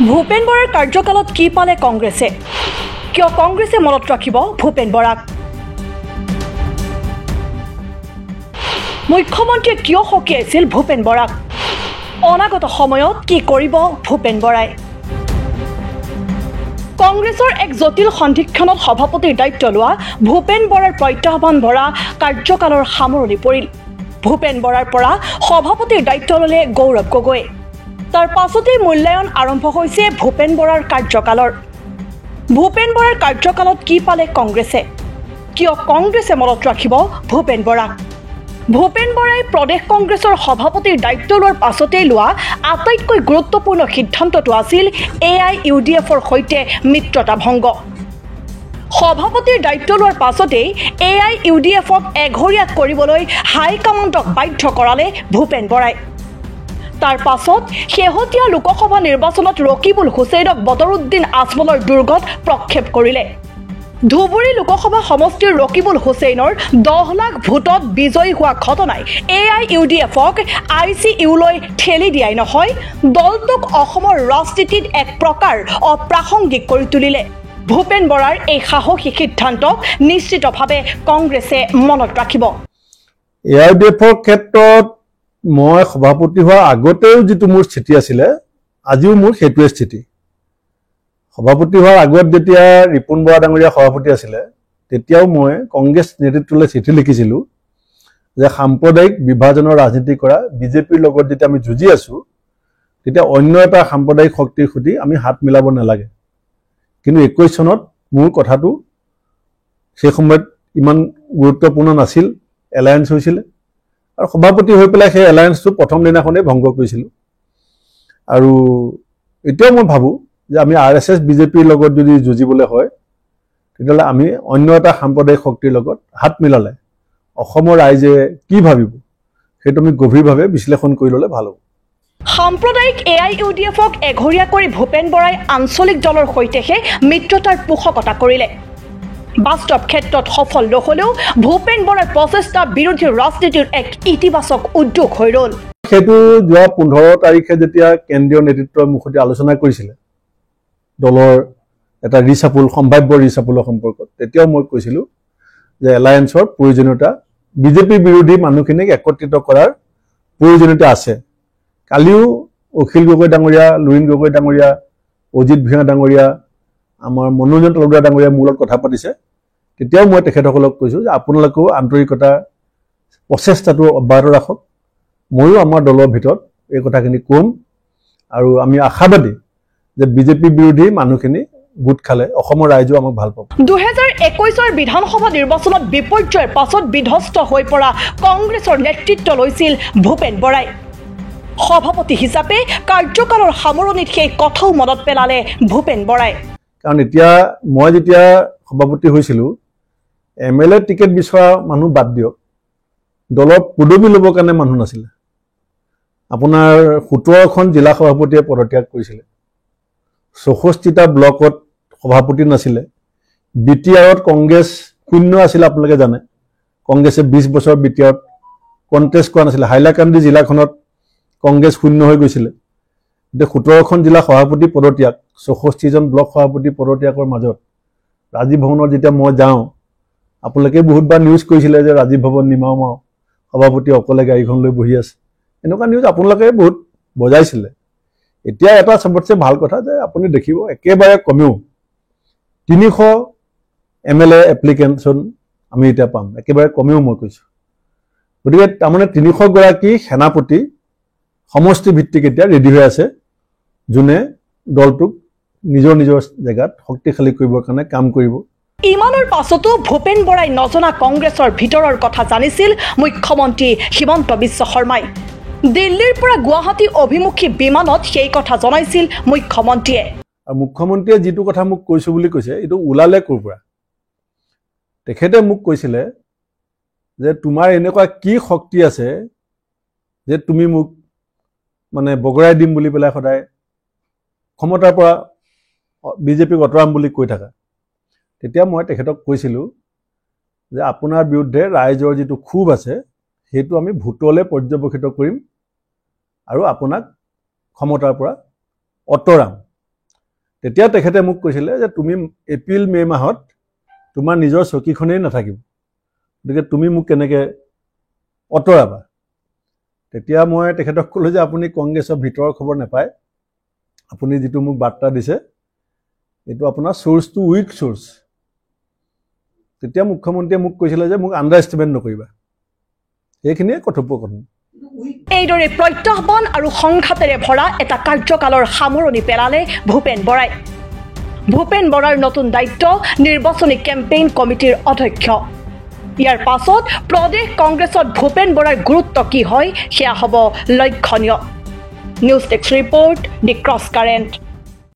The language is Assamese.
ভূপেন বৰাৰ কাৰ্যকালত কি পালে কংগ্ৰেছে? কিয় কংগ্ৰেছে মনত ৰাখিব ভূপেন বৰাক? মুখ্যমন্ত্ৰীয়ে কিয় সকীয়াইছিল ভূপেন বৰাক? অনাগত সময়ত কি কৰিব ভূপেন বৰাই? কংগ্ৰেছৰ এক জটিল সন্ধিক্ষণত সভাপতিৰ দায়িত্ব লোৱা ভূপেন বৰাৰ প্ৰত্যাহ্বান ভৰা কাৰ্যকালৰ সামৰণি পৰিল। ভূপেন বৰাৰ পৰা সভাপতিৰ দায়িত্ব ল'লে গৌৰৱ গগৈ। তাৰ পাছতেই মূল্যায়ন আৰম্ভ হৈছে ভূপেন বৰাৰ কাৰ্যকালৰ। ভূপেন বৰাৰ কাৰ্যকালত কি পালে কংগ্ৰেছে? কিয় কংগ্ৰেছে মনত ৰাখিব ভূপেন বৰাক? ভূপেন বৰাই প্ৰদেশ কংগ্ৰেছৰ সভাপতিৰ দায়িত্ব লোৱাৰ পাছতেই লোৱা আটাইতকৈ গুৰুত্বপূৰ্ণ সিদ্ধান্তটো আছিল AIUDFৰ সৈতে মিত্ৰতা ভংগ। সভাপতিৰ দায়িত্ব লোৱাৰ পাছতেই AIUDFক এঘৰীয়া কৰিবলৈ হাইকমাণ্ডক বাধ্য কৰালে ভূপেন বৰাই। তাৰ পাছত শেহতীয়া লোকসভা নিৰ্বাচনত ৰকিবুল হুছেইনক বদৰুদ্দিন আজমলৰ দুৰ্গত প্ৰক্ষেপ কৰিলে। ধুবুৰী লোকসভা সমষ্টিৰ ৰকিবুল হুছেইনৰ 10 লাখ ভোটত বিজয়ী হোৱা ঘটনাই AIUDFক ICUলৈ ঠেলি দিয়াই নহয়, দলটোক অসমৰ ৰাজনীতিত এক প্ৰকাৰ অপ্ৰাসংগিক কৰি তুলিলে। ভূপেন বৰাৰ এই সাহসী সিদ্ধান্তক নিশ্চিতভাৱে কংগ্ৰেছে মনত ৰাখিব। AIUDFৰ ক্ষেত্ৰত মই সভাপতি হোৱাৰ আগতেও যিটো মোৰ স্থিতি আছিলে, আজিও মোৰ সেইটোৱে স্থিতি। সভাপতি হোৱাৰ আগত যেতিয়া ৰিপুন বৰা ডাঙৰীয়া সভাপতি আছিলে, তেতিয়াও মই কংগ্ৰেছ নেতৃত্বলৈ চিঠি লিখিছিলোঁ যে সাম্প্ৰদায়িক বিভাজনৰ ৰাজনীতি কৰা বিজেপিৰ লগত যেতিয়া আমি যুঁজি আছোঁ, তেতিয়া অন্য এটা সাম্প্ৰদায়িক শক্তিৰ সৈতে আমি হাত মিলাব নালাগে। কিন্তু 21 চনত মোৰ কথাটো সেই সময়ত ইমান গুৰুত্বপূৰ্ণ নাছিল, এলায়েন্স হৈছিলে আৰু সভাপতি হৈ পেলাই সেই এলায়েন্সটো প্ৰথম দিনাখনেই ভংগ কৰিছিলোঁ। আৰু এতিয়াও মই ভাবোঁ যে আমি RSS বিজেপিৰ লগত যদি যুঁজিবলৈ হয়, তেতিয়াহ'লে আমি অন্য এটা সাম্প্ৰদায়িক শক্তিৰ লগত হাত মিলালে অসমৰ ৰাইজে কি ভাবিব, সেইটো আমি গভীৰভাৱে বিশ্লেষণ কৰি ল'লে ভাল হ'ব। সাম্প্ৰদায়িক AIUDFক এঘৰীয়া কৰি ভূপেন বৰাই আঞ্চলিক দলৰ সৈতেহে মিত্ৰতাৰ পোষকতা কৰিলে। বাস্তৱ ক্ষেত্ৰত সফল নহ'লেও ভূপেন বৰাৰ প্ৰচেষ্টা বিৰোধী ৰাজনীতিৰ এক ইতিবাচক উদ্যোগ হৈ ৰ'ল। সেইটো যোৱা 15 তাৰিখে যেতিয়া কেন্দ্ৰীয় নেতৃত্বৰ মুখতে আলোচনা কৰিছিলে দলৰ এটা সম্ভাৱ্য ৰিচাপুলৰ সম্পৰ্কত, তেতিয়াও মই কৈছিলোঁ যে এলায়েন্সৰ প্ৰয়োজনীয়তা, বিজেপি বিৰোধী মানুহখিনিক একত্ৰিত কৰাৰ প্ৰয়োজনীয়তা আছে। কালিও অখিল গগৈ ডাঙৰীয়া, লুৰিণ গগৈ ডাঙৰীয়া, অজিত ভূঞা ডাঙৰীয়া, আমাৰ মনোৰঞ্জন তালুকদাৰ ডাঙৰীয়া মোৰ লগত কথা পাতিছে। তেতিয়াও মই তেখেতসকলক কৈছোঁ যে আপোনালোকেও আন্তৰিকতা প্ৰচেষ্টাটো অব্যাহত ৰাখক। ময়ো আমাৰ দলৰ ভিতৰত এই কথাখিনি ক'ম আৰু আমি আশাবাদী যে বিজেপি বিৰোধী মানুহখিনি গোট খালে অসমৰ ৰাইজেও আমাক ভাল পাব। 2021 বিধানসভা নিৰ্বাচনত বিপৰ্যয়ৰ পাছত বিধ্বস্ত হৈ পৰা কংগ্ৰেছৰ নেতৃত্ব লৈছিল ভূপেন বৰাই। সভাপতি হিচাপে কাৰ্যকালৰ সামৰণিত সেই কথাও মনত পেলালে ভূপেন বৰাই। কাৰণ এতিয়া মই যেতিয়া সভাপতি হৈছিলোঁ, MLA টিকেট বিচৰা মানুহ বাদ দিয়ক, দলৰ পদবী ল'বৰ কাৰণে মানুহ নাছিলে। আপোনাৰ 17খন জিলা সভাপতিয়ে পদত্যাগ কৰিছিলে, 64টা ব্লকত সভাপতি নাছিলে, BTRত কংগ্ৰেছ শূন্য আছিলে। আপোনালোকে জানে কংগ্ৰেছে 20 বছৰ BTRত কণ্টেষ্ট কৰা নাছিলে। হাইলাকান্দি জিলাখনত কংগ্ৰেছ শূন্য হৈ গৈছিলে। এতিয়া 17খন জিলা সভাপতি পদত্যাগ, 64জন ব্লক সভাপতি পদত্যাগৰ মাজত ৰাজীৱ ভৱনত যেতিয়া মই যাওঁ, আপোনালোকে বহুতবাৰ নিউজ কৰিছিলে যে ৰাজীৱ ভৱন নিমাও সভাপতি অকলে গাড়ীখন লৈ বহি আছে, এনেকুৱা নিউজ আপোনালোকে বহুত বজাইছিলে। এতিয়া এটা চবতছে ভাল কথা যে আপুনি দেখিব একেবাৰে কমেও 300 MLA এপ্লিকেশ্যন আমি এতিয়া পাম, একেবাৰে কমেও মই কৈছোঁ। গতিকে তাৰমানে 300 গৰাকী সেনাপতি সমষ্টি ভিত্তিক এতিয়া ৰেডি হৈ আছে, যোনে দলটোক নিজৰ নিজৰ জেগাত শক্তিশালী কৰিবৰ কাৰণে কাম কৰিব। ইমানৰ পাছতো ভূপেন বৰাই নজনা কংগ্ৰেছৰ ভিতৰৰ কথা জানিছিল মুখ্যমন্ত্ৰী হিমন্ত বিশ্ব শৰ্মাই। দিল্লীৰ পৰা গুৱাহাটী অভিমুখী বিমানত সেই কথা জনাইছিল মুখ্যমন্ত্ৰীয়ে। আৰু মুখ্যমন্ত্ৰীয়ে যিটো কথা মোক কৈছোঁ বুলি কৈছে, এইটো ওলালে ক'ৰ পৰা? তেখেতে মোক কৈছিলে যে তোমাৰ এনেকুৱা কি শক্তি আছে যে তুমি মোক মানে বগৰাই দিম বুলি পেলাই সদায় ক্ষমতাৰ পৰা বিজেপিক অঁতৰাম বুলি কৈ থাকা। তেতিয়া মই তেখেতক কৈছিলোঁ যে আপোনাৰ বিৰুদ্ধে ৰাইজৰ যিটো ক্ষোভ আছে, সেইটো আমি ভোটলৈ পৰ্যবেক্ষিত কৰিম আৰু আপোনাক ক্ষমতাৰ পৰা অঁতৰাম। তেতিয়া তেখেতে মোক কৈছিলে যে তুমি এপ্ৰিল মে মাহত তোমাৰ নিজৰ চকীখনেই নাথাকিব, গতিকে তুমি মোক কেনেকৈ আঁতৰাবা। তেতিয়া মই তেখেতক ক'লোঁ যে আপুনি কংগ্ৰেছৰ ভিতৰৰ খবৰ নাপায়, আপুনি যিটো মোক বাৰ্তা দিছে এইটো আপোনাৰ চ'ৰ্চটো উইক চ'ৰ্চ। তেতিয়া মুখ্যমন্ত্ৰীয়ে মোক কৈছিলে যে মোক আণ্ডাৰ এষ্টিমেট নকৰিবা। সেইখিনিয়ে কথোপকথন। এইদৰে প্ৰত্যাহ্বান আৰু সংঘাতেৰে ভৰা এটা কাৰ্যকালৰ সামৰণি পেলালে ভূপেন বৰাই। ভূপেন বৰাৰ নতুন দায়িত্ব নিৰ্বাচনী কেম্পেইন কমিটিৰ অধ্যক্ষ। ইয়াৰ পাছত প্ৰদেশ কংগ্ৰেছত ভূপেন বৰাৰ গুৰুত্ব কি হয় সেয়া হ'ব লক্ষণীয়। নিউজ ডেস্ক ৰিপৰ্ট, দি ক্ৰছ কাৰেণ্ট।